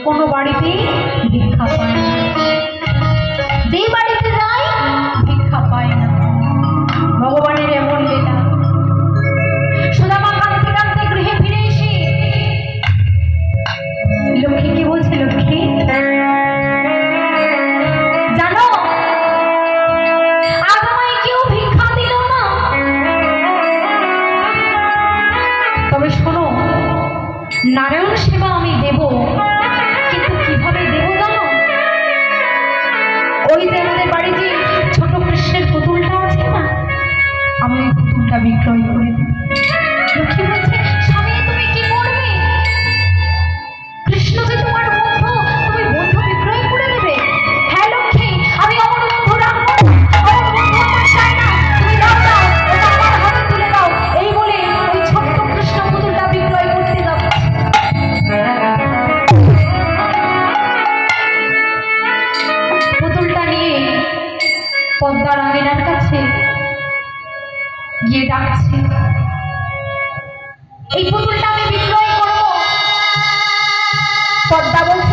কোনো বাড়িতে ভিক্ষা পায় না, যে বাড়িতে যায় ভিক্ষা পায় না। ভগবানের এমন লীলা। সুদামা কাঁদতে কাঁদতে গৃহে ফিরে এসে লক্ষ্মীকে বলছে, লক্ষ্মী জানো আজ আমায় কেউ ভিক্ষা দিল না, তবে শোনো নারায়ণ সেবা আমি দেব, কিন্তু কিভাবে দেব জানো? ওই যে আমাদের বাড়ি যে ছোট কৃষ্ণের পুতুলটা আছে না, আমি ওই পুতুলটা বিক্রয় করে দেব। লক্ষ্মী বলছে, স্বামী তুমি কি করবে? কৃষ্ণ যে তোমার বন্ধু, তুমি বন্ধু বিক্রয় করে দেবে? হ্যাঁ লক্ষ্মী, আমি আমার বন্ধু রাখবো, আমার বন্ধু আমার চাই না, তুমি দাও দাও, ওটা আমার হাতে তুলে দাও। এই বলে ওই ছোট্ট কৃষ্ণ পুতুলটা বিক্রয় করতে যাবে। পুতুলটা নিয়ে পদ্মার আঙিনার কাছে গিয়ে ডাকছে, এই পুতুলটা আমি বিক্রয় করবো। পদ্মা বলছে,